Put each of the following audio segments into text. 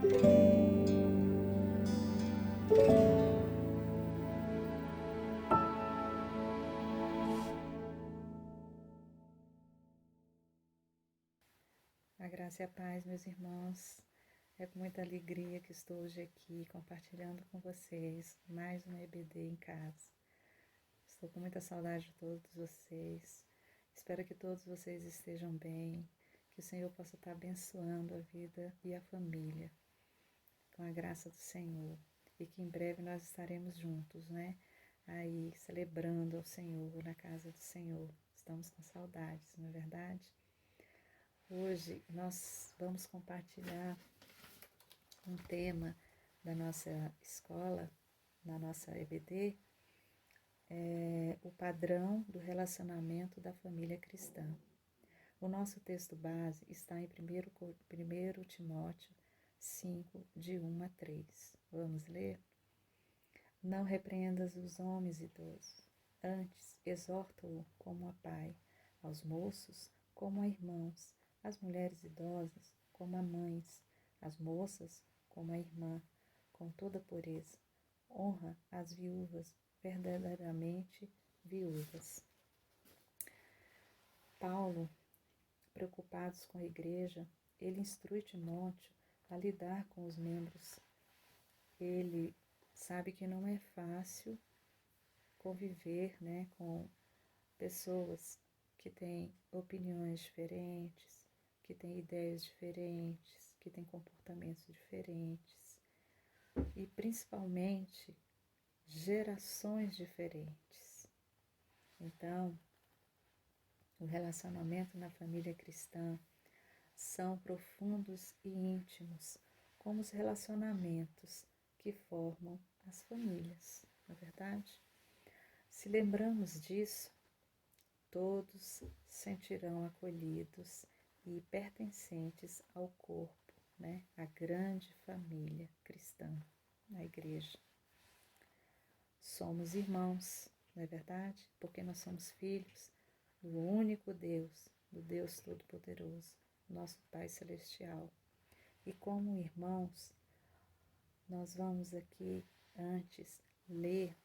A graça e a paz, meus irmãos. É com muita alegria que estou hoje aqui compartilhando com vocês mais um EBD em casa. Estou com muita saudade de todos vocês. Espero que todos vocês estejam bem, que o Senhor possa estar abençoando a vida e a família, com a graça do Senhor. E que em breve nós estaremos juntos, né? Aí, celebrando ao Senhor, na casa do Senhor. Estamos com saudades, não é verdade? Hoje nós vamos compartilhar um tema da nossa escola, da nossa EBD, o padrão do relacionamento da família cristã. O nosso texto base está em 1 Timóteo 5, de 1 a 3. Vamos ler? Não repreendas os homens idosos, antes exorta-o como a pai, aos moços como a irmãos, as mulheres idosas como a mães, as moças como a irmã, com toda pureza. Honra as viúvas, verdadeiramente viúvas. Paulo, preocupado com a igreja, ele instrui Timóteo a lidar com os membros. Ele sabe que não é fácil conviver, né, com pessoas que têm opiniões diferentes, que têm ideias diferentes, que têm comportamentos diferentes e principalmente gerações diferentes. Então, o relacionamento na família cristã são profundos e íntimos, como os relacionamentos que formam as famílias, não é verdade? Se lembramos disso, todos sentirão acolhidos e pertencentes ao corpo, né? A grande família cristã, na igreja. Somos irmãos, não é verdade? Porque nós somos filhos do único Deus, do Deus Todo-Poderoso, nosso Pai Celestial. E como irmãos, nós vamos aqui antes ler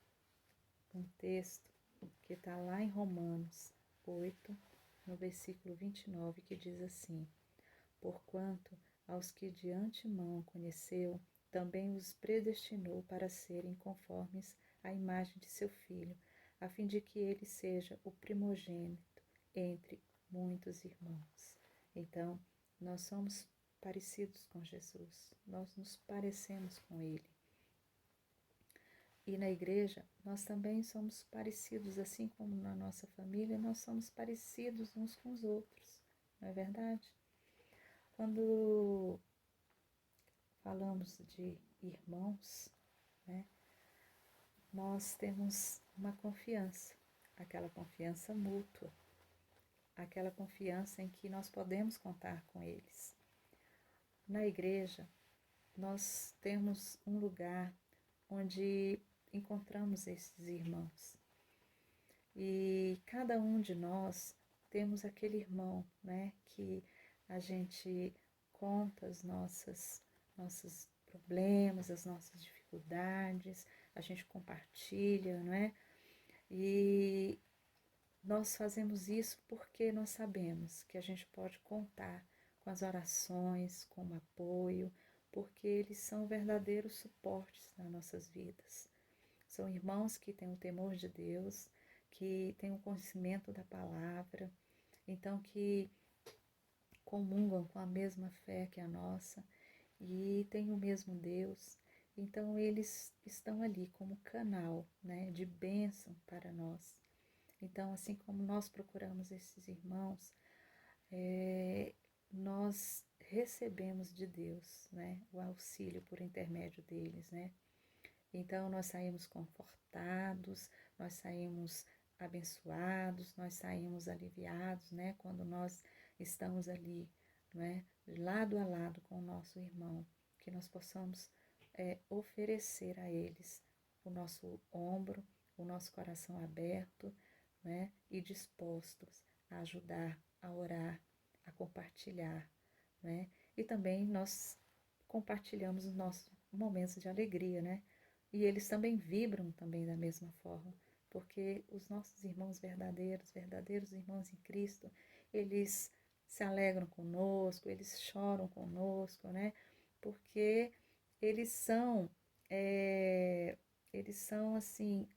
um texto que está lá em Romanos 8, no versículo 29, que diz assim: Porquanto aos que de antemão conheceu, também os predestinou para serem conformes à imagem de seu Filho, a fim de que ele seja o primogênito entre muitos irmãos. Então, nós somos parecidos com Jesus, nós nos parecemos com Ele. E na igreja, nós também somos parecidos, assim como na nossa família, nós somos parecidos uns com os outros, não é verdade? Quando falamos de irmãos, né, nós temos uma confiança, aquela confiança mútua, aquela confiança em que nós podemos contar com eles. Na igreja, nós temos um lugar onde encontramos esses irmãos. E cada um de nós temos aquele irmão, né, que a gente conta os nossos problemas, as nossas dificuldades, a gente compartilha, não é? E nós fazemos isso porque nós sabemos que a gente pode contar com as orações, com o apoio, porque eles são verdadeiros suportes nas nossas vidas. São irmãos que têm o temor de Deus, que têm o conhecimento da palavra, então que comungam com a mesma fé que a nossa e têm o mesmo Deus. Então eles estão ali como canal, né, de bênção para nós. Então, assim como nós procuramos esses irmãos, nós recebemos de Deus, né, o auxílio por intermédio deles, né? Então, nós saímos confortados, nós saímos abençoados, nós saímos aliviados, né? Quando nós estamos ali, né? Lado a lado com o nosso irmão, que nós possamos oferecer a eles o nosso ombro, o nosso coração aberto, né? E dispostos a ajudar, a orar, a compartilhar, né? E também nós compartilhamos os nossos momentos de alegria, né? E eles também vibram também da mesma forma, porque os nossos irmãos verdadeiros, verdadeiros irmãos em Cristo, eles se alegram conosco, eles choram conosco, né? Porque eles são, é, eles são assim,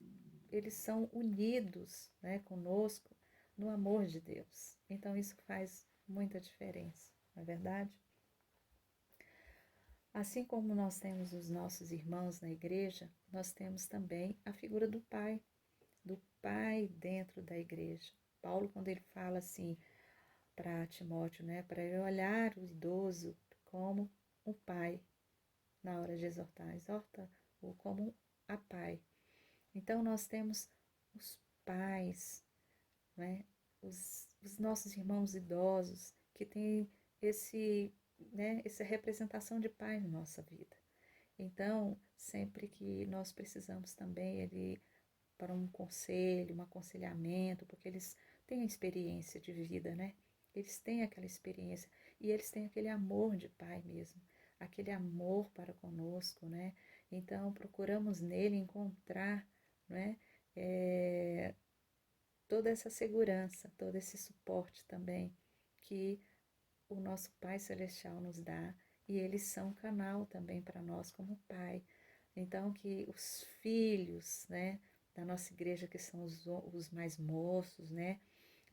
eles são unidos, né, conosco no amor de Deus. Então isso faz muita diferença, não é verdade? Assim como nós temos os nossos irmãos na igreja, nós temos também a figura do pai dentro da igreja. Paulo, quando ele fala assim para Timóteo, né, para ele olhar o idoso como um pai na hora de exortar, exorta-o como a pai. Então nós temos os pais, né, os nossos irmãos idosos que têm esse, né, essa representação de pai na nossa vida. Então, sempre que nós precisamos também ele para um conselho, um aconselhamento, porque eles têm a experiência de vida, né? Eles têm aquela experiência e eles têm aquele amor de pai mesmo, aquele amor para conosco, né? Então, procuramos nele encontrar, né? É, toda essa segurança, todo esse suporte também que o nosso Pai Celestial nos dá e eles são canal também para nós como pai. Então que os filhos, né, da nossa igreja que são os mais moços, né,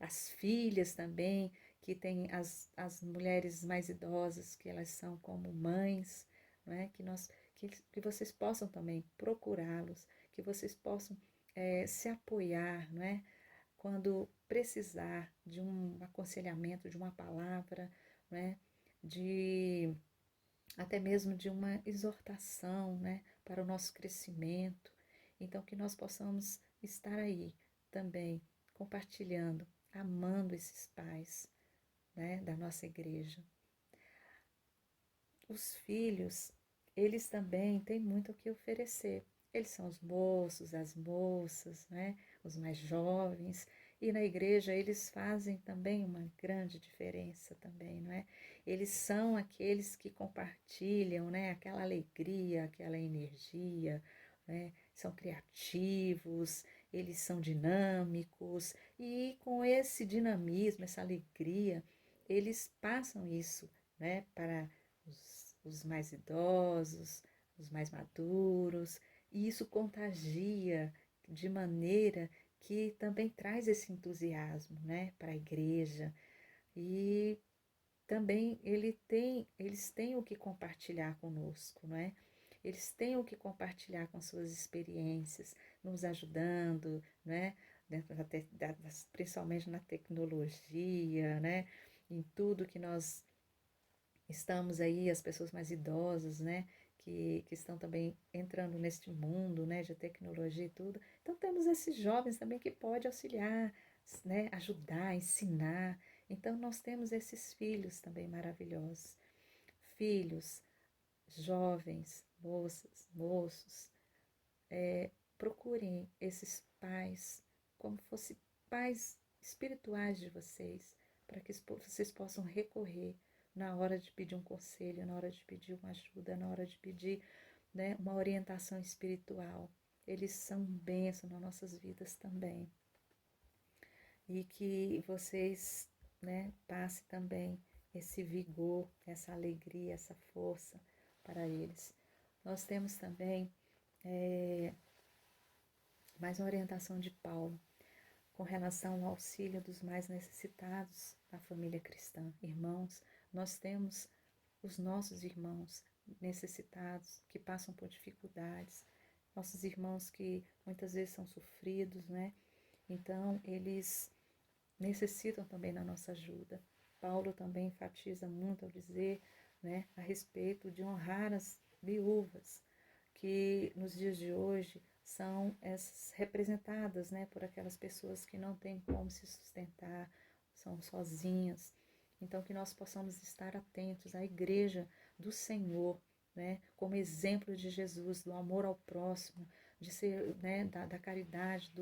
as filhas também, que tem as mulheres mais idosas, que elas são como mães, né, que vocês possam também procurá-los, que vocês possam se apoiar, não é? Quando precisar de um aconselhamento, de uma palavra, né? De até mesmo de uma exortação, né? Para o nosso crescimento. Então, que nós possamos estar aí também compartilhando, amando esses pais, né? Da nossa igreja. Os filhos, eles também têm muito o que oferecer. Eles são os moços, as moças, né? Os mais jovens. E na igreja eles fazem também uma grande diferença também, não é? Eles são aqueles que compartilham, né? Aquela alegria, aquela energia, né? São criativos, eles são dinâmicos e com esse dinamismo, essa alegria, eles passam isso, né? Para os mais idosos, os mais maduros, e isso contagia de maneira que também traz esse entusiasmo, né, para a igreja. E também eles têm o que compartilhar conosco, não é? Eles têm o que compartilhar com suas experiências, nos ajudando, né? Dentro principalmente na tecnologia, né? Em tudo que nós estamos aí, as pessoas mais idosas, né, que estão também entrando neste mundo, né, de tecnologia e tudo. Então temos esses jovens também que pode auxiliar, né, ajudar, ensinar. Então nós temos esses filhos também maravilhosos. Filhos, jovens, moças, moços, procurem esses pais como fossem pais espirituais de vocês, para que vocês possam recorrer na hora de pedir um conselho, na hora de pedir uma ajuda, na hora de pedir, né, uma orientação espiritual. Eles são bênção nas nossas vidas também. E que vocês, né, passem também esse vigor, essa alegria, essa força para eles. Nós temos também mais uma orientação de Paulo com relação ao auxílio dos mais necessitados na família cristã. Irmãos, nós temos os nossos irmãos necessitados, que passam por dificuldades, nossos irmãos que muitas vezes são sofridos, né? Então, eles necessitam também da nossa ajuda. Paulo também enfatiza muito ao dizer, né, a respeito de honrar as viúvas, que nos dias de hoje são essas representadas, né, por aquelas pessoas que não têm como se sustentar, são sozinhas. Então que nós possamos estar atentos à igreja do Senhor, né, como exemplo de Jesus, do amor ao próximo, de ser, né, da caridade,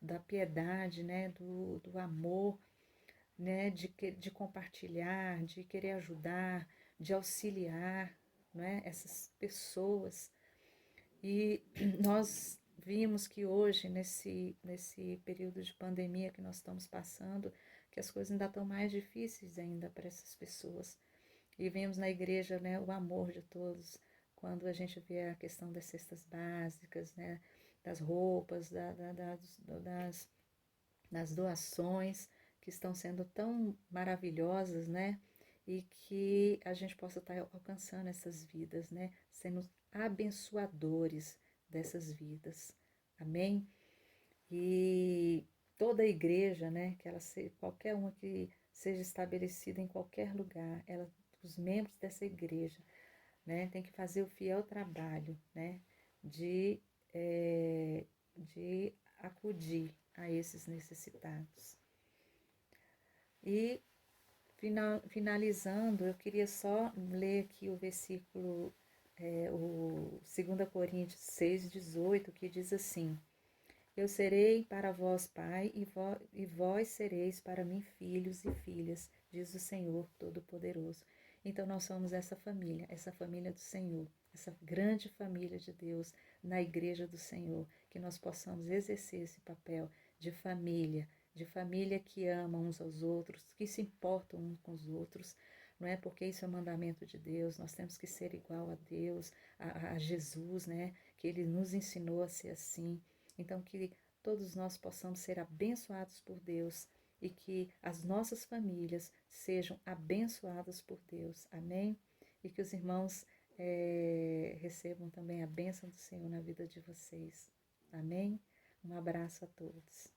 da piedade, né, do amor, né, de compartilhar, de querer ajudar, de auxiliar, não é? Essas pessoas. E nós vimos que hoje, nesse período de pandemia que nós estamos passando, que as coisas ainda estão mais difíceis ainda para essas pessoas. E vemos na igreja, né, o amor de todos, quando a gente vê a questão das cestas básicas, né, das roupas, das doações que estão sendo tão maravilhosas, né? E que a gente possa estar alcançando essas vidas, né? Sendo abençoadores dessas vidas. Amém? E toda a igreja, né? Que ela qualquer uma que seja estabelecida em qualquer lugar, os membros dessa igreja, né? Tem que fazer o fiel trabalho, né? De, de acudir a esses necessitados. E finalizando, eu queria só ler aqui o versículo, o 2 Coríntios 6,18, que diz assim: Eu serei para vós pai, e vós sereis para mim filhos e filhas, diz o Senhor Todo-Poderoso. Então nós somos essa família do Senhor, essa grande família de Deus na igreja do Senhor, que nós possamos exercer esse papel de família que ama uns aos outros, que se importam uns com os outros, não é? Porque isso é um mandamento de Deus, nós temos que ser igual a Deus, a Jesus, né? Que Ele nos ensinou a ser assim. Então, que todos nós possamos ser abençoados por Deus e que as nossas famílias sejam abençoadas por Deus. Amém? E que os irmãos recebam também a bênção do Senhor na vida de vocês. Amém? Um abraço a todos.